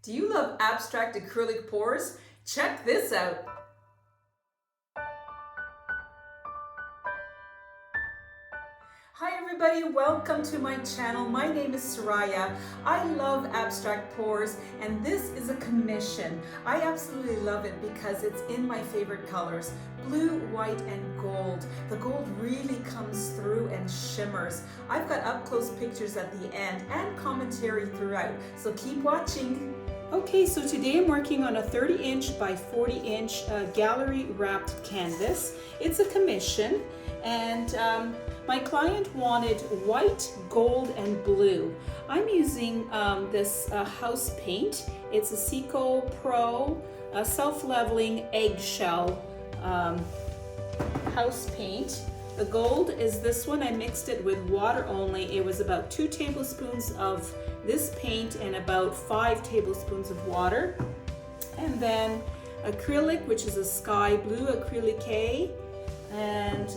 Do you love abstract acrylic pours? Check this out. Hi everybody, welcome to my channel. My name is Soraya. I love abstract pours and this is a commission. I absolutely love it because it's in my favorite colors, blue, white, and gold. The gold really comes through and shimmers. I've got up close pictures at the end and commentary throughout, so keep watching. Okay, so today I'm working on a 30-inch by 40-inch gallery wrapped canvas. It's a commission and my client wanted white, gold, and blue. I'm using this house paint. It's a Seco Pro self-leveling eggshell house paint. The gold is this one. I mixed it with water only. It was about 2 tablespoons of this paint and about 5 tablespoons of water. And then acrylic, which is a sky blue acrylic, and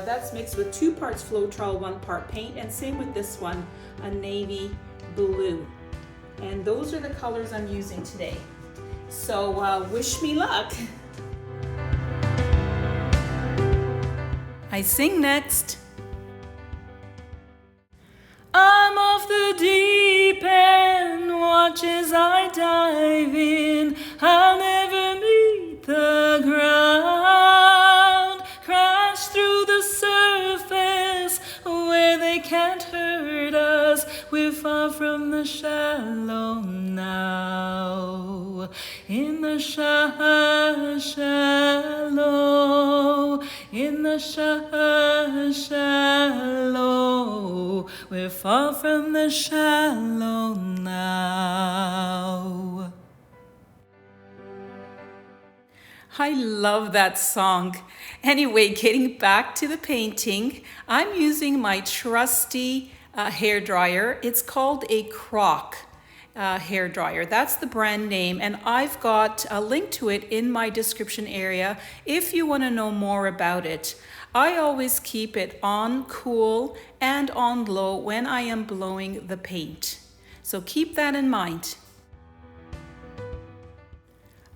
that's mixed with 2 parts Floetrol, 1 part paint, and same with this one, a navy blue. And those are the colors I'm using today. So wish me luck. I sing next. I'm off the deep end, watch as I dive in. I'll never meet the ground, crash through the surface where they can't hurt us. We're far from the shallow now, in the shallow, in the shallow. We're far from the shallow now. I love that song. Anyway, getting back to the painting, I'm using my trusty hair dryer. It's called a Croc hair dryer. That's the brand name, and I've got a link to it in my description area if you want to know more about it. I always keep it on cool and on low when I am blowing the paint. So keep that in mind.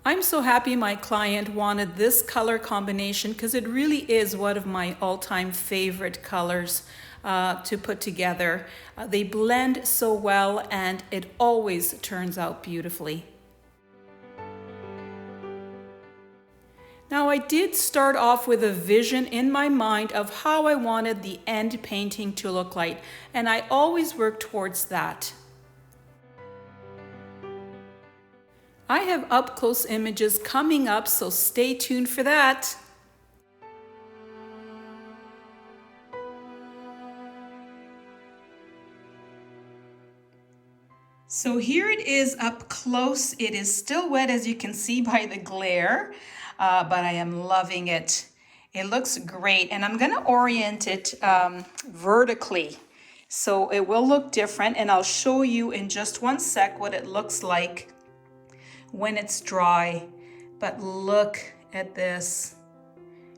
I'm so happy my client wanted this color combination because it really is one of my all-time favorite colors to put together. They blend so well and it always turns out beautifully. Now I did start off with a vision in my mind of how I wanted the end painting to look like, and I always work towards that. I have up-close images coming up, so stay tuned for that. So here it is up close. It is still wet, as you can see by the glare, but I am loving it. It looks great, and I'm gonna orient it vertically. So it will look different, and I'll show you in just one sec what it looks like when it's dry. But look at this.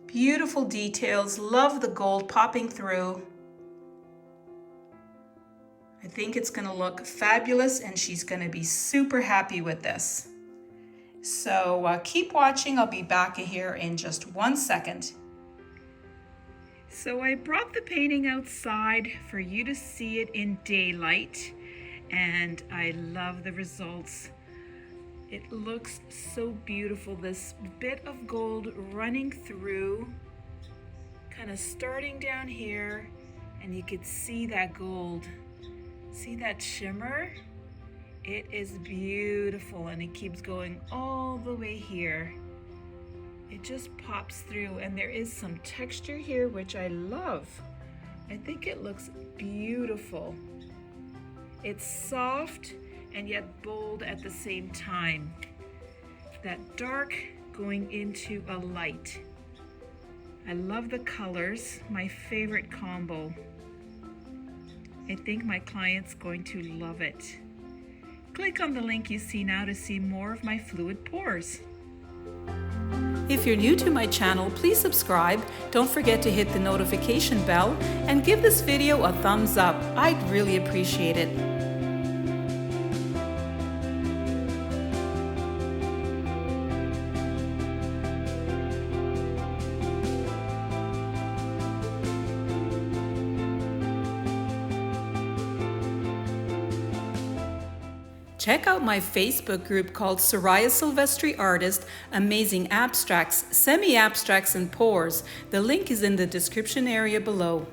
Beautiful details. Love the gold popping through. I think it's gonna look fabulous and she's gonna be super happy with this. So keep watching. I'll be back here in just one second. So I brought the painting outside for you to see it in daylight, and I love the results. It looks so beautiful. This bit of gold running through, kind of starting down here, and you could see that gold. See that shimmer? It is beautiful, and it keeps going all the way here. It just pops through, and there is some texture here, which I love. I think it looks beautiful. It's soft and yet bold at the same time. That dark going into a light. I love the colors, my favorite combo. I think my client's going to love it. Click on the link you see now to see more of my fluid pours. If you're new to my channel, please subscribe. Don't forget to hit the notification bell and give this video a thumbs up. I'd really appreciate it. Check out my Facebook group called SorayaSilvestriArtist, Amazing Abstracts, Semi-Abstracts and Pours. The link is in the description area below.